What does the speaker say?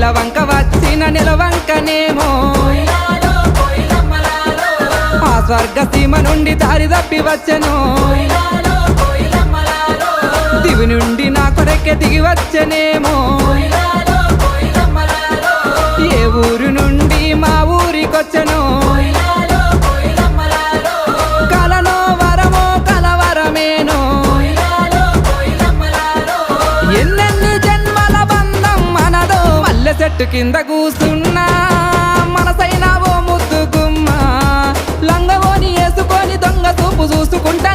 నెలవంక వచ్చిన నెలవంకనేమో ఆ స్వర్గ సీమ నుండి దారి తప్పి వచ్చెను దివి నుండి నా కొరకే దిగి వచ్చెనేమో ఏ ఊరు నుండి మా ఊరికొచ్చెను కలలో వరమో కలవరమేనో ఎన్నెన్ని జన్మల బంధం మనదో మల్లె చెట్టు కింద కూసున్నా మనసైనా ఓ ముద్దు గుమ్మ లంగవోని వేసుకొని దొంగ చూపు చూసుకుంటా